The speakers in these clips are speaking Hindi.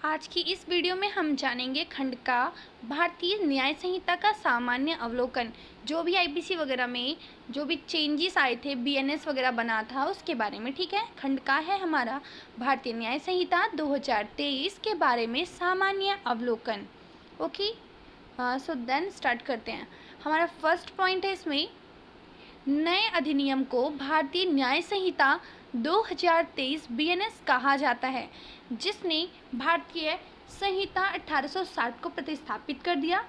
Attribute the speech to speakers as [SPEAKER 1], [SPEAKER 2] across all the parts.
[SPEAKER 1] आज की इस वीडियो में हम जानेंगे खंड का भारतीय न्याय संहिता का सामान्य अवलोकन। जो भी आईपीसी वगैरह में जो भी चेंजेस आए थे, बीएनएस वगैरह बना था, उसके बारे में। ठीक है, खंड का है हमारा भारतीय न्याय संहिता 2023 के बारे में सामान्य अवलोकन। ओके, सो देन स्टार्ट करते हैं। हमारा फर्स्ट पॉइंट है इसमें, नए अधिनियम को भारतीय न्याय संहिता 2023 बीएनएस कहा जाता है, जिसने भारतीय संहिता 1860 को प्रतिस्थापित कर दिया।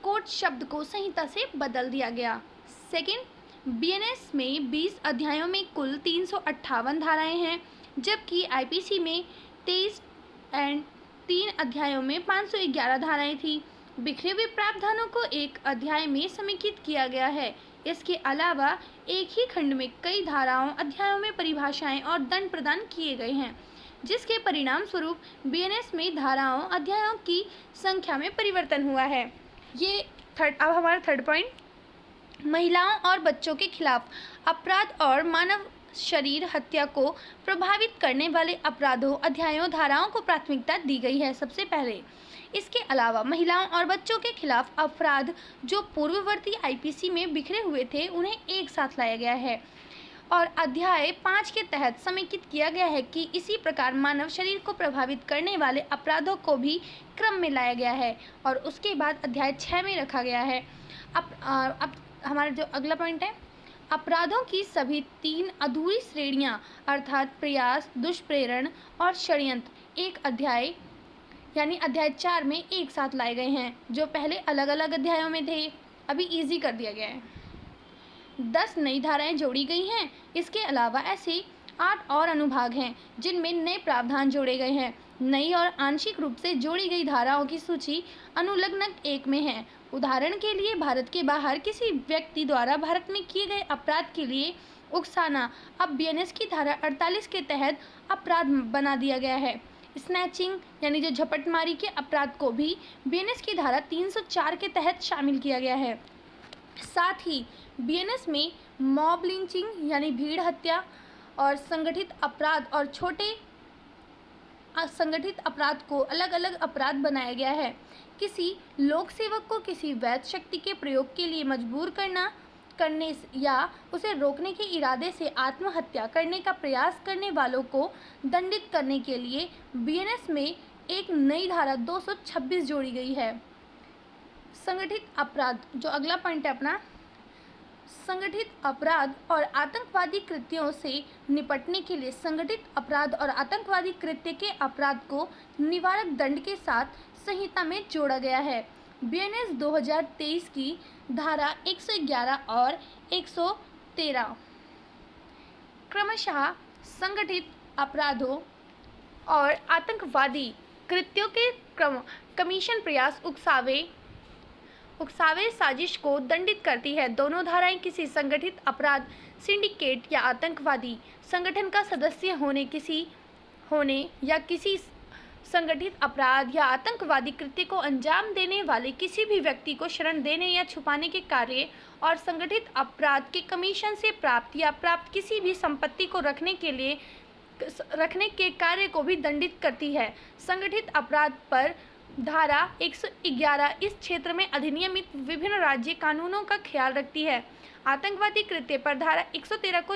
[SPEAKER 1] कोर्ट शब्द को संहिता से बदल दिया गया। सेकंड, बीएनएस में 20 अध्यायों में कुल 358 धाराएं हैं, जबकि आईपीसी में 23 एंड 3 अध्यायों में 511 धाराएं थी। बिखरे हुए प्रावधानों को एक अध्याय में समेकित किया गया है। इसके अलावा एक ही खंड में कई धाराओं, अध्यायों में परिभाषाएं और दंड प्रदान किए गए हैं, जिसके परिणाम स्वरूप बीएनएस में धाराओं, अध्यायों की संख्या में परिवर्तन हुआ है। अब हमारा थर्ड पॉइंट, महिलाओं और बच्चों के खिलाफ अपराध और मानव शरीर हत्या को प्रभावित करने वाले अपराधों, अध्यायों, धाराओं को प्राथमिकता दी गई है सबसे पहले। इसके अलावा महिलाओं और बच्चों के खिलाफ अपराध जो पूर्ववर्ती आईपीसी में बिखरे हुए थे, उन्हें एक साथ लाया गया है और अध्याय 5 के तहत समेकित किया गया है कि इसी प्रकार मानव शरीर को प्रभावित करने वाले अपराधों को भी क्रम में लाया गया है और उसके बाद अध्याय 6 में रखा गया है। अब हमारा जो अगला पॉइंट है, अपराधों की सभी 3 अधूरी श्रेणियां अर्थात प्रयास, दुष्प्रेरण और षड्यंत्र एक अध्याय यानी अध्याय 4 में एक साथ लाए गए हैं, जो पहले अलग अलग अध्यायों में थे। अभी इजी कर दिया गया है। 10 नई धाराएं जोड़ी गई हैं। इसके अलावा ऐसे 8 और अनुभाग हैं जिनमें नए प्रावधान जोड़े गए हैं। नई और आंशिक रूप से जोड़ी गई धाराओं की सूची अनुलग्नक 1 में है। उदाहरण के लिए, भारत के बाहर किसी व्यक्ति द्वारा भारत में किए गए अपराध के लिए उकसाना अब बीएनएस की धारा 48 के तहत अपराध बना दिया गया है। स्नैचिंग यानी जो झपटमारी के अपराध को भी बीएनएस की धारा 304 के तहत शामिल किया गया है। साथ ही बीएनएस में मॉब लिंचिंग यानी भीड़ हत्या और संगठित अपराध और छोटे असंगठित अपराध को अलग अलग अपराध बनाया गया है। किसी लोक सेवक को किसी वैध शक्ति के प्रयोग के लिए मजबूर करने या उसे रोकने के इरादे से आत्महत्या करने का प्रयास करने वालों को दंडित करने के लिए बीएनएस में एक नई धारा 226 जोड़ी गई है। संगठित अपराध, जो अगला पॉइंट है अपना, संगठित अपराध और आतंकवादी कृत्यों से निपटने के लिए संगठित अपराध और आतंकवादी कृत्य के अपराध को निवारक दंड के साथ संहिता में जोड़ा गया है। बीएनएस 2023 की धारा 111 और 113 क्रमशः संगठित अपराधों और आतंकवादी कृत्यों के कमीशन, प्रयास, उकसावे साजिश को दंडित करती है। दोनों धाराएं किसी संगठित अपराध, सिंडिकेट या आतंकवादी संगठन का सदस्य होने या किसी संगठित अपराध या आतंकवादी कृत्य को अंजाम देने वाले किसी भी व्यक्ति को शरण देने या छुपाने के कार्य और संगठित अपराध के कमीशन से प्राप्त या प्राप्त किसी भी संपत्ति को रखने के कार्य को भी दंडित करती है। संगठित अपराध पर धारा 111 इस क्षेत्र में अधिनियमित विभिन्न राज्य कानूनों का ख्याल रखती है। आतंकवादी कृत्य पर धारा 113 को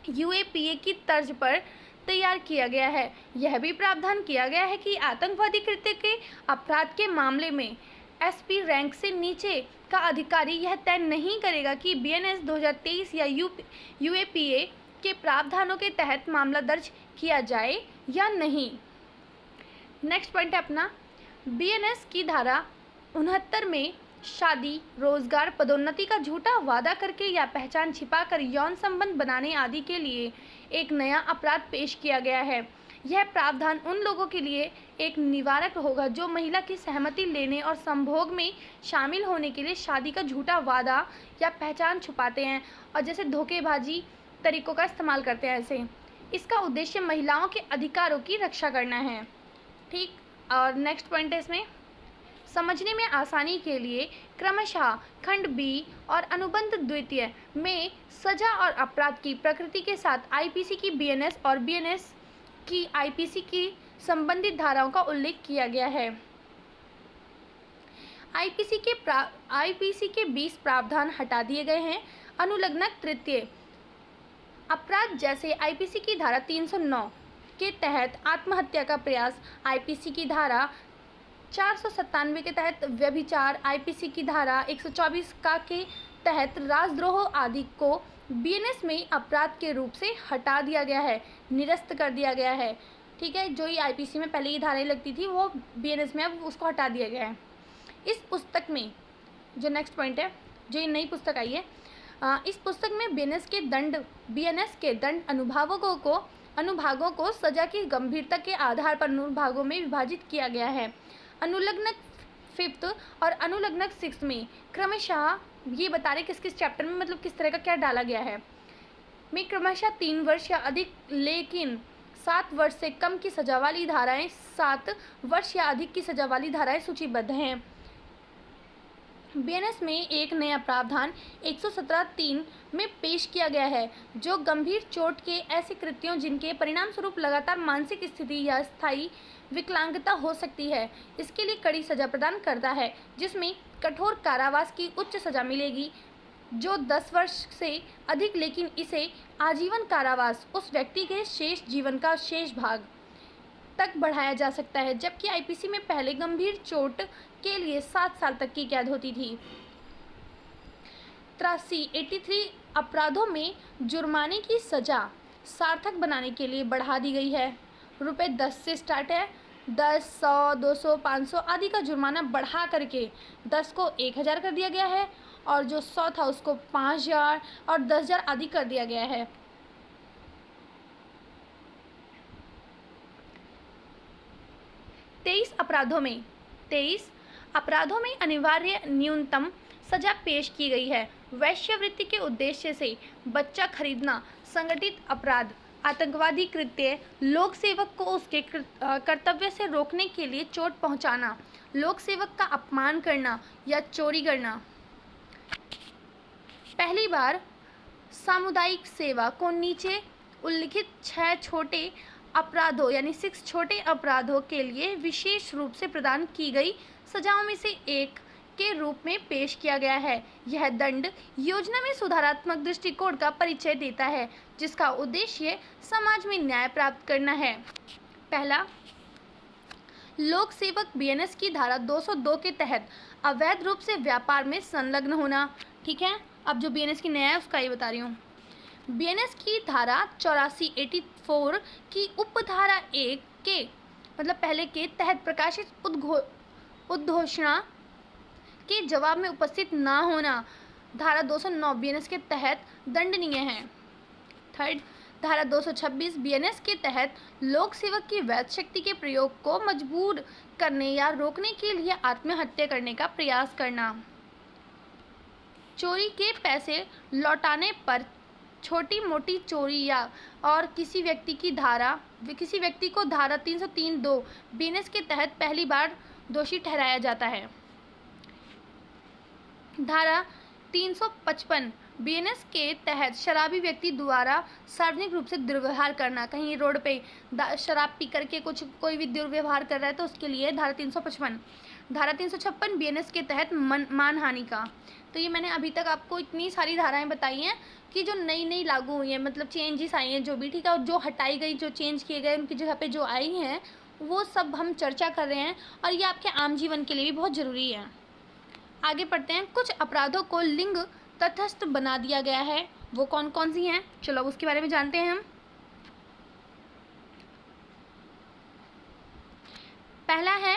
[SPEAKER 1] यूएपीए की तर्ज पर तैयार किया गया है। यह भी प्रावधान किया गया है कि आतंकवादी कृत्य के अपराध के मामले में एसपी रैंक से नीचे का अधिकारी यह तय नहीं करेगा कि बीएनएस 2023 या यूएपीए के प्रावधानों के तहत मामला दर्ज किया जाए या नहीं। नेक्स्ट पॉइंट है अपना, बीएनएस की धारा 69 में शादी, रोजगार, पदोन्नति का झूठा वादा करके या पहचान छिपाकर यौन संबंध बनाने आदि के लिए एक नया अपराध पेश किया गया है। यह प्रावधान उन लोगों के लिए एक निवारक होगा जो महिला की सहमति लेने और संभोग में शामिल होने के लिए शादी का झूठा वादा या पहचान छुपाते हैं और जैसे धोखेबाजी तरीकों का इस्तेमाल करते हैं। ऐसे इसका उद्देश्य महिलाओं के अधिकारों की रक्षा करना है। ठीक, और नेक्स्ट पॉइंट है इसमें, समझने में आसानी के लिए क्रमशः खंड बी और अनुबंध द्वितीय में सजा और अपराध की प्रकृति के साथ आईपीसी की बीएनएस और बीएनएस की आईपीसी की संबंधित धाराओं का उल्लेख किया गया है। आईपीसी के 20 प्रावधान हटा दिए गए हैं। अनुलग्नक तृतीय अपराध जैसे आईपीसी की धारा 309 के तहत आत्महत्या का प्रयास, आईपीसी की धारा 497 के तहत व्यभिचार, आईपीसी की धारा 124 का के तहत राजद्रोह आदि को बीएनएस में अपराध के रूप से हटा दिया गया है, निरस्त कर दिया गया है। ठीक है, जो ये आईपीसी में पहले ये धाराएं लगती थी वो बीएनएस में अब उसको हटा दिया गया है। इस पुस्तक में जो नेक्स्ट पॉइंट है, जो ये नई पुस्तक आई है, इस पुस्तक में बीएनएस के दंड अनुभागों को सजा की गंभीरता के आधार पर अनुभागों में विभाजित किया गया है। अनुलग्नक 5th और अनुलग्नक 6th में क्रमशः ये बता रहे किस किस चैप्टर में मतलब किस तरह का क्या डाला गया है। में क्रमशः 3 वर्ष या अधिक लेकिन 7 वर्ष से कम की सजा वाली धाराएं, 7 वर्ष या अधिक की सजा वाली धाराएं सूचीबद्ध हैं। बीएनएस में एक नया प्रावधान 117(3) में पेश किया गया है, जो गंभीर चोट के ऐसे कृत्यों जिनके परिणाम स्वरूप लगातार मानसिक स्थिति या स्थायी विकलांगता हो सकती है, इसके लिए कड़ी सजा प्रदान करता है, जिसमें कठोर कारावास की उच्च सजा मिलेगी, जो 10 वर्ष से अधिक लेकिन इसे आजीवन कारावास उस व्यक्ति के शेष जीवन का शेष भाग तक बढ़ाया जा सकता है, जबकि आईपीसी में पहले गंभीर चोट के लिए 7 साल तक की कैद होती थी। 83 अपराधों में जुर्माने की सजा सार्थक बनाने के लिए बढ़ा दी गई है। रुपए 10 से स्टार्ट है, 10, 100, 200, 500 आदि का जुर्माना बढ़ा करके 10 को 1000 कर दिया गया है और जो 100 था उसको 5000 और 10,000 आदि कर दिया गया है। 23 अपराधों में अनिवार्य न्यूनतम सजा पेश की गई है। वैश्यवृत्ति के उद्देश्य से बच्चा खरीदना, संगठित अपराध, आतंकवादी कृत्य, लोक सेवक को उसके कर्तव्य से रोकने के लिए चोट पहुंचाना, लोक सेवक का अपमान करना या चोरी करना। पहली बार सामुदायिक सेवा को नीचे उल्लिखित 6 छोटे अपराधों यानी 6 छोटे अपराधों के लिए विशेष रूप से प्रदान की गई सजाओं में से एक के रूप में पेश किया गया है। यह दंड योजना में सुधारात्मक दृष्टिकोण का परिचय देता है, जिसका उद्देश्य समाज में न्याय प्राप्त करना है। पहला, लोक सेवक बीएनएस की धारा 202 के तहत अवैध रूप से व्यापार में संलग्न होना। ठीक है, अब जो बीएनएस की नया है उसका ये बता रही हूँ। बीएनएस की धारा 84 की उपधारा 1 के मतलब पहले के तहत प्रकाशित उद्घोषणा के जवाब में उपस्थित ना होना धारा 209 बीएनएस के तहत दंडनीय है। थर्ड, धारा 226 बीएनएस के तहत लोक सेवक की वैध शक्ति के प्रयोग को मजबूर करने या रोकने के लिए आत्महत्या करने का प्रयास करना। चोरी के पैसे लौटाने पर छोटी मोटी चोरी या और किसी व्यक्ति को धारा 303(2) बीएनएस के तहत पहली बार दोषी ठहराया जाता है। धारा 355 बीएनएस के तहत शराबी व्यक्ति द्वारा सार्वजनिक रूप से दुर्व्यवहार करना, कहीं रोड पे शराब पी करके कोई भी दुर्व्यवहार कर रहा है तो उसके लिए धारा 355। धारा 356 बीएनएस के तहत मानहानि का। तो ये मैंने अभी तक आपको इतनी सारी धाराएं बताई हैं कि जो नई लागू हुई हैं, मतलब चेंजेस आई हैं जो भी, ठीक है, और जो हटाई गई, जो चेंज किए गए, उनकी जगह पे जो आई हैं वो सब हम चर्चा कर रहे हैं और ये आपके आम जीवन के लिए भी बहुत ज़रूरी है। आगे पढ़ते हैं। कुछ अपराधों को लिंग तटस्थ बना दिया गया है, वो कौन कौन सी हैं, चलो उसके बारे में जानते हैं हम। पहला है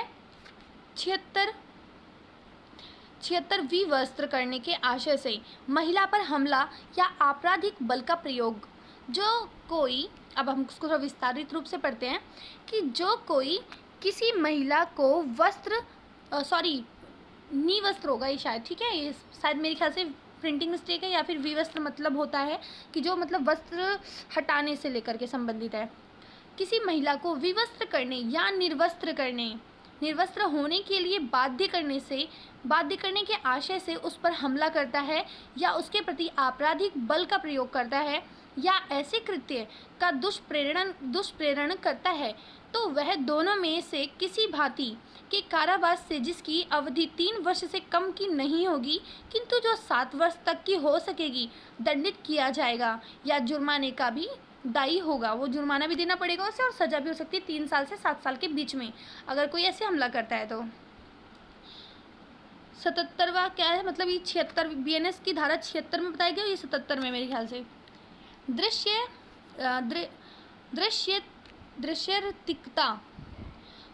[SPEAKER 1] 76 विवस्त्र करने के आशय से महिला पर हमला या आपराधिक बल का प्रयोग। जो कोई, अब हम उसको थोड़ा विस्तारित रूप से पढ़ते हैं कि जो कोई किसी महिला को निवस्त्र होगा ये शायद, ठीक है, ये शायद मेरे ख्याल से प्रिंटिंग मिस्टेक है, या फिर विवस्त्र मतलब होता है कि जो मतलब वस्त्र हटाने से लेकर के संबंधित है। किसी महिला को विवस्त्र करने या निर्वस्त्र करने निर्वस्त्र होने के लिए बाध्य करने के आशय से उस पर हमला करता है या उसके प्रति आपराधिक बल का प्रयोग करता है या ऐसे कृत्य का दुष्प्रेरण करता है, तो वह दोनों में से किसी भांति के कारावास से, जिसकी अवधि 3 वर्ष से कम की नहीं होगी किंतु जो 7 वर्ष तक की हो सकेगी, दंडित किया जाएगा या जुर्माने का भी दायी होगा। वो जुर्माना भी देना पड़ेगा उसे और सजा भी हो सकती है 3 साल से 7 साल के बीच में, अगर कोई ऐसे हमला करता है तो। 77वां क्या है, मतलब ये 76 BNS की धारा 76 में बताया गया, ये 77 में मेरे ख्याल से। दृश्यतिकता,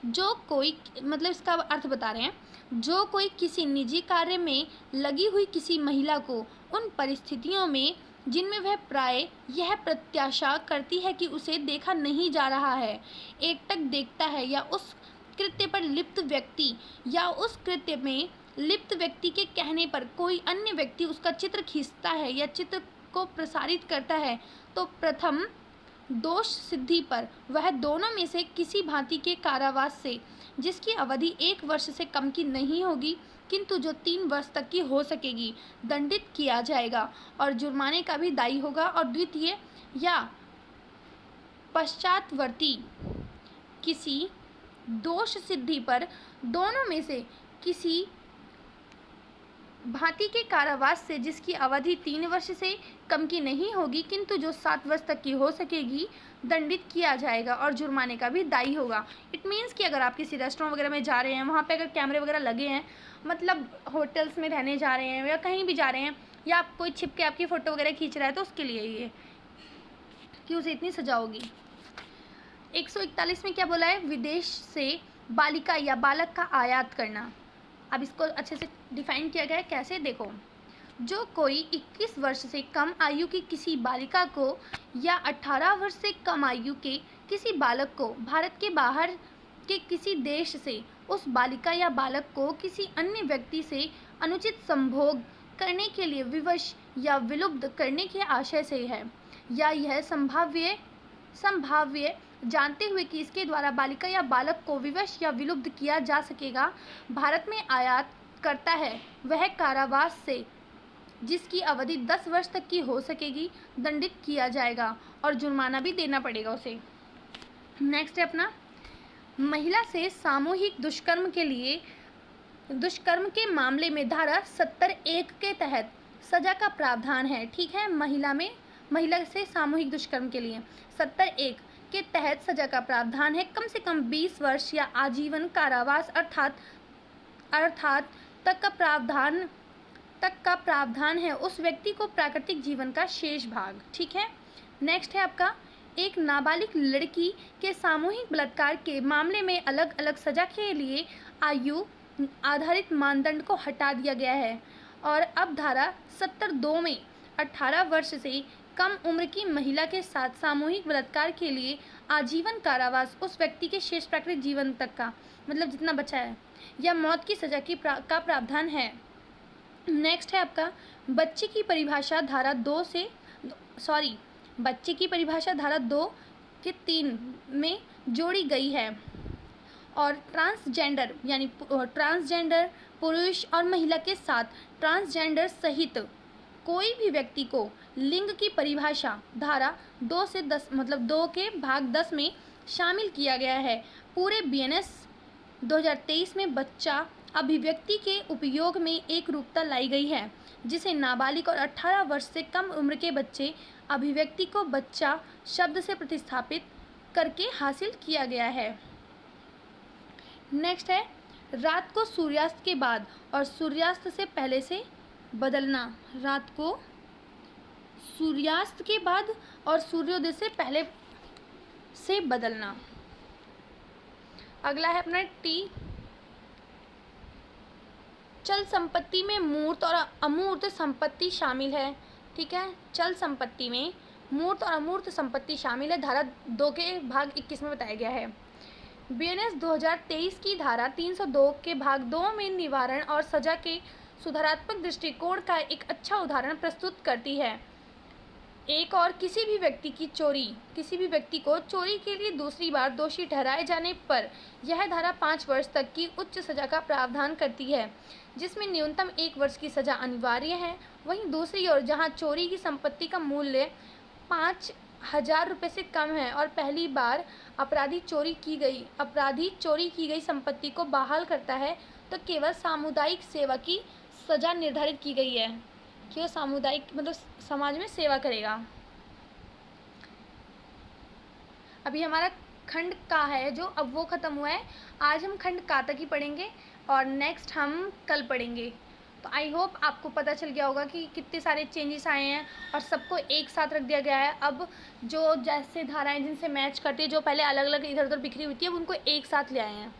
[SPEAKER 1] जो कोई, मतलब इसका अर्थ बता रहे हैं, जो कोई किसी निजी कार्य में लगी हुई किसी महिला को उन परिस्थितियों में जिनमें वह प्राय यह प्रत्याशा करती है कि उसे देखा नहीं जा रहा है, एकटक देखता है, या उस कृत्य पर लिप्त व्यक्ति या उस कृत्य में लिप्त व्यक्ति के कहने पर कोई अन्य व्यक्ति उसका चित्र खींचता है या चित्र को प्रसारित करता है, तो प्रथम दोष सिद्धि पर वह दोनों में से किसी भांति के कारावास से, जिसकी अवधि 1 वर्ष से कम की नहीं होगी किंतु जो 3 वर्ष तक की हो सकेगी, दंडित किया जाएगा और जुर्माने का भी दायी होगा। और द्वितीय या पश्चातवर्ती किसी दोष सिद्धि पर दोनों में से किसी भांति के कारावास से, जिसकी अवधि 3 वर्ष से कम की नहीं होगी किंतु जो 7 वर्ष तक की हो सकेगी, दंडित किया जाएगा और जुर्माने का भी दायी होगा। इट मीन्स कि अगर आप किसी रेस्टोरेंट वगैरह में जा रहे हैं, वहाँ पे अगर कैमरे वगैरह लगे हैं, मतलब होटल्स में रहने जा रहे हैं या कहीं भी जा रहे हैं, या आप कोई छिप के आपकी फ़ोटो वगैरह खींच रहा है, तो उसके लिए ये कि उसे इतनी सजा होगी। 141 में क्या बोला है, विदेश से बालिका या बालक का आयात करना। अब इसको अच्छे से डिफाइन किया गया है, कैसे देखो, जो कोई 21 वर्ष से कम आयु की किसी बालिका को या 18 वर्ष से कम आयु के किसी बालक को भारत के बाहर के किसी देश से उस बालिका या बालक को किसी अन्य व्यक्ति से अनुचित संभोग करने के लिए विवश या विलुप्त करने के आशय से है, या यह संभाव्य जानते हुए कि इसके द्वारा बालिका या बालक को विवश या विलुप्त किया जा सकेगा, भारत में आयात करता है, वह कारावास से, जिसकी अवधि 10 वर्ष तक की हो सकेगी, दंडित किया जाएगा और जुर्माना भी देना पड़ेगा उसे। नेक्स्ट है अपना, महिला से सामूहिक दुष्कर्म के मामले में धारा 70(1) के तहत सजा का प्रावधान है। ठीक है, महिला से सामूहिक दुष्कर्म के लिए 70(1) के तहत सजा का प्रावधान है। कम से कम 20 वर्ष या आजीवन कारावास अर्थात तक का प्रावधान है उस व्यक्ति को प्राकृतिक जीवन का शेष भाग। ठीक है, नेक्स्ट है आपका, एक नाबालिग लड़की के सामूहिक बलात्कार के मामले में अलग अलग सजा के लिए आयु आधारित मानदंड को हटा दिया गया है और अब धारा 70(2) में 18 वर्ष से कम उम्र की महिला के साथ सामूहिक बलात्कार के लिए आजीवन कारावास उस व्यक्ति के शेष प्राकृतिक जीवन तक का, मतलब जितना बचा है, या मौत की सजा का प्रावधान है। नेक्स्ट है आपका, बच्चे की परिभाषा धारा 2 के 3 में जोड़ी गई है और ट्रांसजेंडर पुरुष और महिला के साथ ट्रांसजेंडर सहित कोई भी व्यक्ति को लिंग की परिभाषा धारा 2 से 10, मतलब 2 के भाग 10 में शामिल किया गया है। पूरे BNS 2023 में बच्चा अभिव्यक्ति के उपयोग में एक रूपता लाई गई है, जिसे नाबालिग और 18 वर्ष से कम उम्र के बच्चे अभिव्यक्ति को बच्चा शब्द से प्रतिस्थापित करके हासिल किया गया है। नेक्स्ट है, रात को सूर्यास्त के बाद और सूर्यास्त से पहले से बदलना। रात को सूर्यास्त के बाद और सूर्योदय से पहले से बदलना। अगला है अपना टी, चल संपत्ति में मूर्त और अमूर्त संपत्ति शामिल है। ठीक है, चल संपत्ति में मूर्त और अमूर्त संपत्ति शामिल है, धारा 2 के भाग 21 में बताया गया है। BNS 2023 की धारा 302 के भाग 2 में निवारण और सजा के सुधारात्मक दृष्टिकोण का एक अच्छा उदाहरण प्रस्तुत करती है। एक और किसी भी व्यक्ति को चोरी के लिए दूसरी बार दोषी ठहराए जाने पर यह धारा 5 वर्ष तक की उच्च सजा का प्रावधान करती है, जिसमें न्यूनतम 1 वर्ष की सजा अनिवार्य है। वहीं दूसरी ओर जहां चोरी की संपत्ति का मूल्य 5,000 रुपये से कम है और पहली बार अपराधी चोरी की गई संपत्ति को बहाल करता है, तो केवल सामुदायिक सेवा की सजा निर्धारित की गई है कि वो सामुदायिक मतलब समाज में सेवा करेगा। अभी हमारा खंड का है जो अब वो ख़त्म हुआ है। आज हम खंड का तक ही पढ़ेंगे और नेक्स्ट हम कल पढ़ेंगे। तो आई होप आपको पता चल गया होगा कि कितने सारे चेंजेस आए हैं और सबको एक साथ रख दिया गया है। अब जो जैसे धाराएं जिनसे मैच करती है, जो पहले अलग अलग इधर उधर बिखरी हुई थी, अब उनको एक साथ ले आए हैं।